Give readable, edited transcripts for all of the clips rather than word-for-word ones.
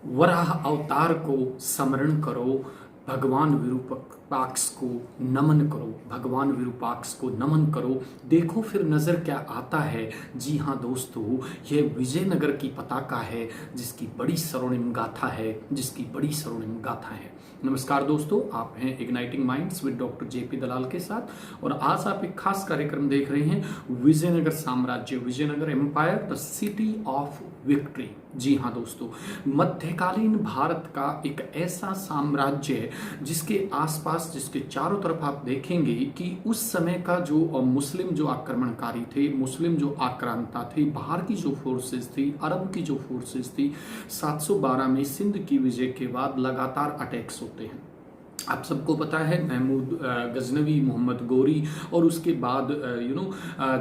वराह अवतार को स्मरण करो, भगवान विरूपाक्ष को नमन करो, भगवान विरूपाक्ष को नमन करो, देखो फिर नजर क्या आता है। जी हाँ दोस्तों, यह विजयनगर की पताका है जिसकी बड़ी स्वर्णिम गाथा है, जिसकी बड़ी स्वर्णिम गाथा है। नमस्कार दोस्तों, आप हैं igniting minds with doctor JP Dalal के साथ, और आज आप एक खास कार्यक्रम देख रहे हैं, विजयनगर साम्राज्य, Vijayanagara empire, the city of victory. जी हाँ दोस्तों, मध्यकालीन भारत का एक ऐसा साम्राज्य है जिसके आसपास, जिसके चारों तरफ आप देखेंगे कि उस समय का जो मुस्लिम जो आक्रमणकारी थे, मुस्लिम जो आक्रांता थे, बाहर की जो फोर्सेस थी, अरब की जो फोर्सेस थी, 712 में सिंध की विजय के बाद लगातार अटैक्स होते हैं। आप सबको पता है, महमूद गजनवी, मोहम्मद गोरी, और उसके बाद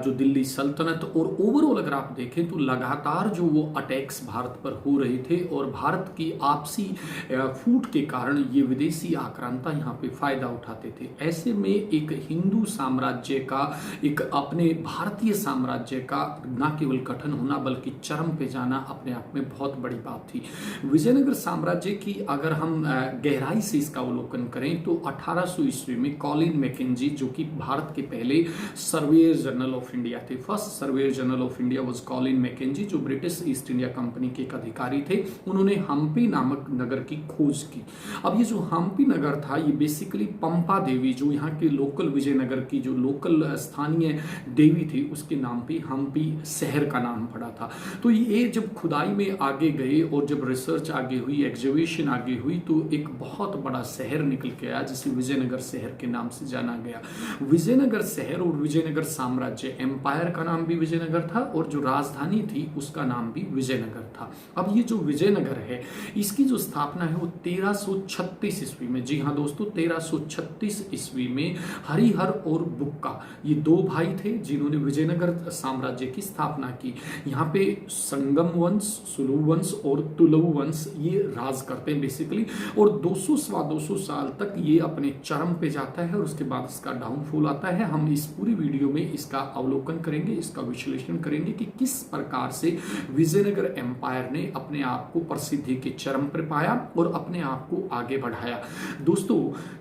जो दिल्ली सल्तनत, और ओवरऑल अगर आप देखें तो लगातार जो वो अटैक्स भारत पर हो रहे थे, और भारत की आपसी फूट के कारण ये विदेशी आक्रांता यहाँ पे फायदा उठाते थे। ऐसे में एक हिंदू साम्राज्य का, एक अपने भारतीय साम्राज्य का न केवल गठन होना बल्कि चरम पे जाना अपने आप में बहुत बड़ी बात थी। विजयनगर साम्राज्य की अगर हम गहराई से इसका अवलोकन करें तो 1800 ईस्वी में कॉलिन मैकेंजी, जो कि भारत के पहले सर्वेयर जनरल ऑफ इंडिया थे, first surveyor general of India was Colin McKenzie, जो ब्रिटिश ईस्ट इंडिया कंपनी के एक अधिकारी थे। उन्होंने हम्पी नामक नगर की खोज की। अब ये जो हम्पी नगर था, ये बेसिकली पंपा देवी, जो यहाँ के लोकल विजयनगर की जो लोकल स्थानीय देवी थी, उसके नाम पे हम्पी शहर का नाम पड़ा था। तो ये जब खुदाई में आगे गए और जब रिसर्च आगे हुई, एग्जीबिशन आगे हुई, तो एक बहुत बड़ा शहर निकल के आया जिसे विजयनगर शहर के नाम से जाना गया। विजयनगर शहर और विजयनगर साम्राज्य, एम्पायर का नाम भी विजयनगर था, और जो राजधानी थी उसका नाम भी विजयनगर था। अब ये जो विजयनगर है, इसकी जो स्थापना है वो 1336 ईस्वी में, जी हाँ दोस्तों, 1336 ईस्वी में हरिहर और बुक्का, ये दो भाई थे जिन्होंने विजयनगर साम्राज्य की स्थापना की। यहाँ पे संगम वंश, सुलु वंश और तुलु वंश ये राज करते हैं बेसिकली, और 200 साल तक ये अपने चरम पे जाता है, और उसके बाद इसका डाउनफॉल आता है। हम इस पूरी वीडियो में इसका अवलोकन करेंगे, इसका विश्लेषण करेंगे कि किस प्रकार से विजयनगर एम्पायर ने अपने आप को प्रसिद्धि के चरम पर पाया और अपने आप को आगे बढ़ाया। दोस्तों,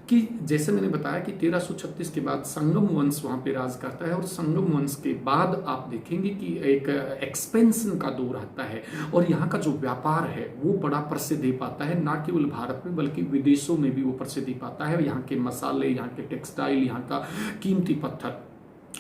कि जैसे मैंने बताया कि 1336 के बाद संगम वंश वहां पे राज करता है, और संगम वंश के बाद आप देखेंगे कि एक एक्सपेंशन का दौर आता है, और यहाँ का जो व्यापार है वो बड़ा प्रसिद्धि पाता है, ना केवल भारत में बल्कि विदेशों में भी वो प्रसिद्धि पाता है। यहाँ के मसाले, यहाँ के टेक्सटाइल, यहाँ का कीमती पत्थर,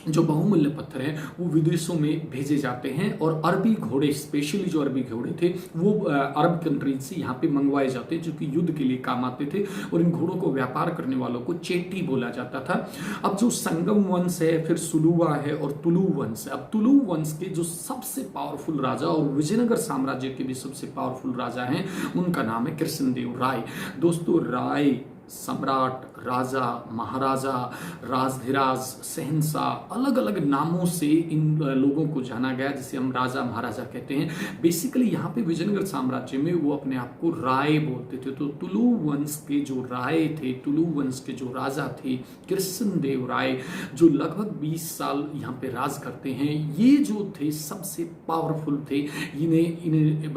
जो बहुमूल्य पत्थर हैं, वो विदेशों में भेजे जाते हैं, और अरबी घोड़े, स्पेशली जो अरबी घोड़े थे वो अरब कंट्रीज से यहाँ पे मंगवाए जाते हैं, जो कि युद्ध के लिए काम आते थे, और इन घोड़ों को व्यापार करने वालों को चेटी बोला जाता था। अब जो संगम वंश है, फिर सुलुवा है और तुलु वंश है। अब तुलु वंश के जो सबसे पावरफुल राजा और विजयनगर साम्राज्य के भी सबसे पावरफुल राजा हैं, उनका नाम है कृष्णदेव राय। दोस्तों, राय सम्राट, राजा, महाराजा, राजधिराज, शहंशाह, अलग अलग नामों से इन लोगों को जाना गया, जिसे हम राजा महाराजा कहते हैं। बेसिकली यहाँ पे विजयनगर साम्राज्य में वो अपने आप को राय बोलते थे। तो तुलु वंश के जो राय थे, तुलु वंश के जो राजा थे कृष्णदेव राय, जो लगभग 20 साल यहाँ पे राज करते हैं, ये जो थे सबसे पावरफुल थे। इन्हें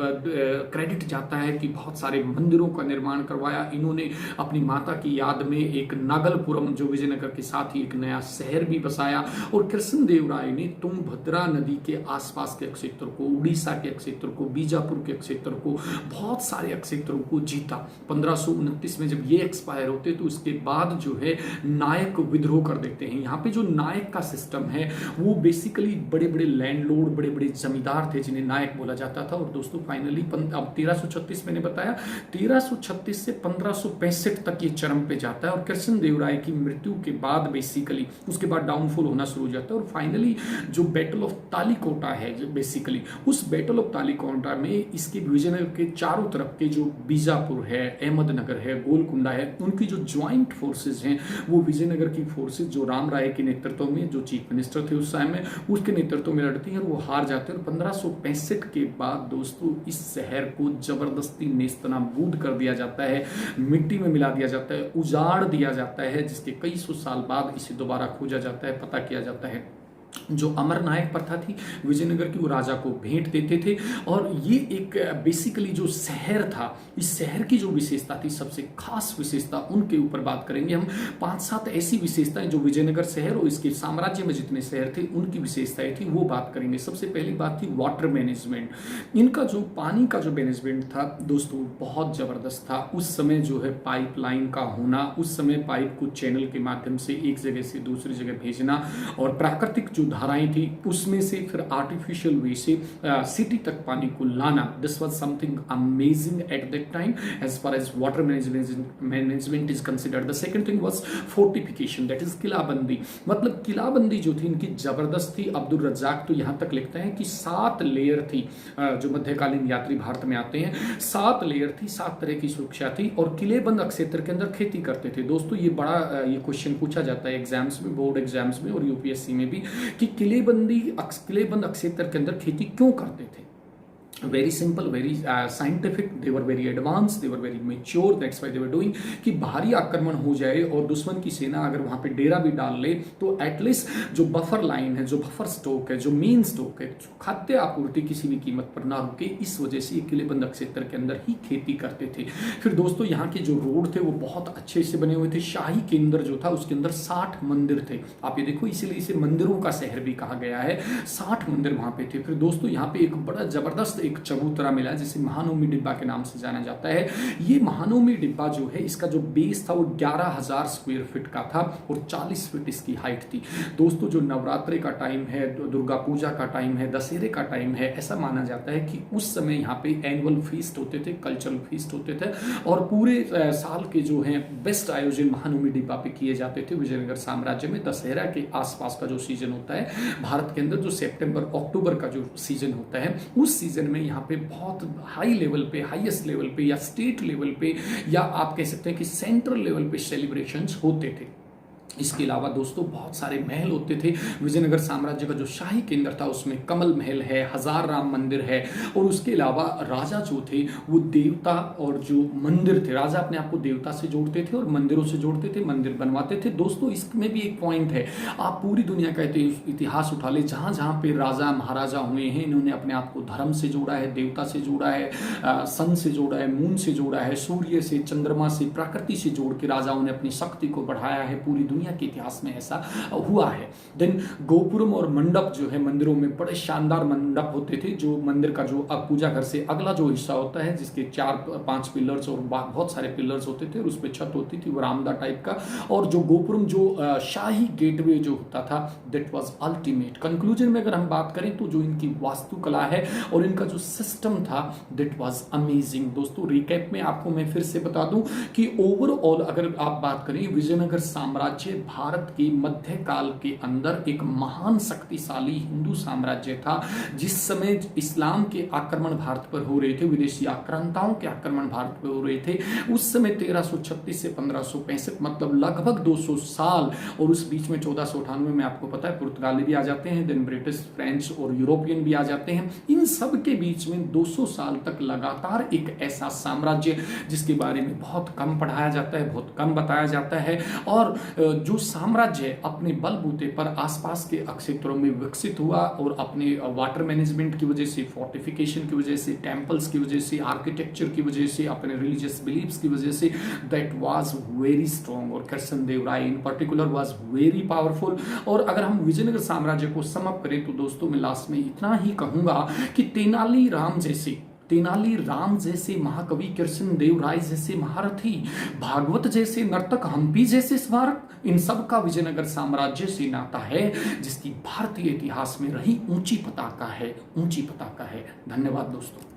क्रेडिट जाता है कि बहुत सारे मंदिरों का निर्माण करवाया इन्होंने, अपनी माता की याद में एक नागलपुरम, जो विजयनगर के साथ ही एक नया शहर भी बसाया, और कृष्णदेव राय ने तुंगभद्रा नदी के आसपास के क्षेत्र को, उड़ीसा के क्षेत्र को, बीजापुर के क्षेत्र को, बहुत सारे क्षेत्रों को जीता। 1529 में जब ये एक्सपायर होते तो उसके बाद जो है नायक विद्रोह कर देते हैं। यहाँ पे जो नायक का सिस्टम है वो बेसिकली बड़े बड़े लैंडलॉर्ड, बड़े बड़े जमींदार थे जिन्हें नायक बोला जाता था। और दोस्तों फाइनली अब 1336 मैंने बताया, 1336 से 1565 तक ये चरम पे जाता है, और कृष्णदेव राय की मृत्यु के बाद बेसिकली उसके बाद डाउनफॉल होना शुरू हो जाता है। और फाइनली जो बैटल ऑफ तालीकोटा है, बेसिकली उस बैटल ऑफ तालीकोटा में इसके विजयनगर के चारों तरफ के जो बीजापुर है, अहमदनगर है, गोलकुंडा है, उनकी जो ज्वाइंट फोर्सेज हैं, वो विजयनगर की फोर्सेज जो राम राय के नेतृत्व में, जो चीफ मिनिस्टर थे उस समय में, उसके नेतृत्व में लड़ती हैं, और वो हार जाते हैं। और 1565 के बाद दोस्तों इस शहर को जबरदस्ती नेस्तनाबूद कर दिया जाता है, मिट्टी में मिला दिया जाता है, उजाड़ दिया जाता है, जिसके कई सौ साल बाद इसे दोबारा खोजा जाता है, पता किया जाता है। जो अमरनायक प्रथा थी विजयनगर की, वो राजा को भेंट देते थे। और ये एक बेसिकली जो शहर था, इस शहर की जो विशेषता थी, सबसे खास विशेषता, उनके ऊपर बात करेंगे हम। 5-7 ऐसी विशेषताएं जो विजयनगर शहर और इसके साम्राज्य में जितने शहर थे उनकी विशेषताएं थी, वो बात करेंगे। सबसे पहली बात थी वाटर मैनेजमेंट। इनका जो पानी का जो मैनेजमेंट था दोस्तों बहुत जबरदस्त था। उस समय जो है पाइपलाइन का होना, उस समय पाइप को चैनल के माध्यम से एक जगह से दूसरी जगह भेजना, और प्राकृतिक जो धाराएं थी उसमें से फिर आर्टिफिशियल वे से सिटी तक पानी को लाना, this was something amazing at that time as far as water management is considered. The second thing was fortification, that is किलाबंदी। मतलब किलाबंदी जो थी इनकी जबरदस्त थी। अब्दुल रज्जाक तो यहां तक लिखते हैं कि 7 लेयर थी। जो मध्यकालीन यात्री भारत में आते हैं, 7 लेयर थी, 7 तरह की सुरक्षा थी, और किलेबंद क्षेत्र के अंदर खेती करते थे। दोस्तों ये बड़ा ये क्वेश्चन पूछा जाता है एग्जाम्स में, बोर्ड एग्जाम्स में और यूपीएससी में भी, कि किलेबंद क्षेत्र के अंदर खेती क्यों करते थे। Very simple, very scientific, they were very advance, they were very mature, that's why they were doing. कि भारी आक्रमण हो जाए और दुश्मन की सेना अगर वहां पे डेरा भी डाल ले तो एटलीस्ट जो बफर लाइन है, जो बफर स्टॉक है, जो मेन स्टॉक है, खाद्य आपूर्ति किसी भी कीमत पर ना रुके, इस वजह से ये किलेबंद क्षेत्र के अंदर ही खेती करते थे। फिर दोस्तों यहाँ के जो रोड थे वो बहुत अच्छे से बने हुए थे। शाही केंद्र जो था उसके अंदर 60 मंदिर थे। आप ये देखो, इसीलिए इसे मंदिरों का शहर भी कहा गया है। 60 मंदिर वहां पे थे। फिर दोस्तों यहाँ पे एक बड़ा जबरदस्त एक चबूतरा मिला जिसे महानवमी डिब्बा के नाम से जाना जाता है। ये महानवमी डिब्बा जो है, इसका जो बेस था वो 11,000 स्क्वायर फीट का था और 40 फीट इसकी हाइट थी। दोस्तों जो नवरात्रि का टाइम है, दुर्गा पूजा का टाइम है, दशहरे का टाइम है, ऐसा माना जाता है कि उस समय यहाँ पे एनुअल फीस्ट होते थे, कल्चरल फीस्ट होते थे, और पूरे साल के जो है बेस्ट आयोजन महानवमी डिब्बा पे किए जाते थे विजयनगर साम्राज्य में। दशहरा के आसपास का जो सीजन होता है भारत के अंदर, जो सितंबर अक्टूबर का जो सीजन होता है, उस सीजन में यहाँ पे बहुत हाई लेवल पे, हाईएस्ट लेवल पे या स्टेट लेवल पे, या आप कह सकते हैं कि सेंट्रल लेवल पे सेलिब्रेशंस होते थे। इसके अलावा दोस्तों बहुत सारे महल होते थे। विजयनगर साम्राज्य का जो शाही केंद्र था उसमें कमल महल है, हजार राम मंदिर है, और उसके अलावा राजा जो थे वो देवता और जो मंदिर थे, राजा अपने आप को देवता से जोड़ते थे और मंदिरों से जोड़ते थे, मंदिर बनवाते थे। दोस्तों इसमें भी एक पॉइंट है, आप पूरी दुनिया का इतिहास उठा ले, जहां जहां पे राजा महाराजा हुए हैं, इन्होंने अपने आप को धर्म से जोड़ा है, देवता से जोड़ा है, सन से जोड़ा है, मून से जोड़ा है, सूर्य से, चंद्रमा से, प्रकृति से जोड़ के राजाओं ने अपनी शक्ति को बढ़ाया है। पूरी दुनिया के इतिहास में ऐसा हुआ है। देन गोपुरम और मंडप जो है, मंदिरों में बड़े शानदार मंडप होते थे। जो मंदिर का जो पूजा घर से अगला जो हिस्सा होता है, जिसके 4-5 पिलर्स और बहुत सारे पिलर्स होते थे और उस पर छत होती थी वरामदा टाइप का, और जो गोपुरम जो शाही गेटवे जो होता था, दैट वाज अल्टीमेट। कंक्लूजन में अगर हम बात करें तो जो इनकी वास्तुकला है और इनका जो सिस्टम था, दैट वाज अमेजिंग। दोस्तों रिकैप में आपको मैं फिर से बता दूं कि ओवरऑल अगर आप बात करें, विजयनगर साम्राज्य भारत के मध्यकाल के अंदर एक महान शक्तिशाली हिंदू साम्राज्य था। जिस समय इस्लाम के आक्रमण भारत पर हो रहे थे, विदेशी आक्रांताओं के आक्रमण भारत पर हो रहे थे, उस समय 1336 से 1565, मतलब लगभग 200 साल। और उस बीच में 1498 में आपको पता है पुर्तगाली भी आ जाते हैं, देन ब्रिटिश, फ्रेंच और यूरोपियन भी आ जाते हैं। इन सब के बीच में 200 साल तक लगातार एक ऐसा साम्राज्य जिसके बारे में बहुत कम पढ़ाया जाता है, बहुत कम बताया जाता है, और जो साम्राज्य अपने बलबूते पर आसपास के क्षेत्रों में विकसित हुआ और अपने वाटर मैनेजमेंट की वजह से, फोर्टिफिकेशन की वजह से, टेम्पल्स की वजह से, आर्किटेक्चर की वजह से, अपने रिलीजियस बिलीफ्स की वजह से, दैट वाज वेरी स्ट्रॉन्ग। और Krishnadeva Raya in particular was very powerful. और अगर हम विजयनगर साम्राज्य को सम अप करें तो दोस्तों मैं लास्ट में इतना ही कहूंगा कि तेनाली राम जैसे महाकवि, कृष्णदेव राय जैसे महारथी, भागवत जैसे नर्तक, हम्पी जैसे स्मारक, इन सब का विजयनगर साम्राज्य से नाता है, जिसकी भारतीय इतिहास में रही ऊंची पताका है, ऊंची पताका है। धन्यवाद दोस्तों।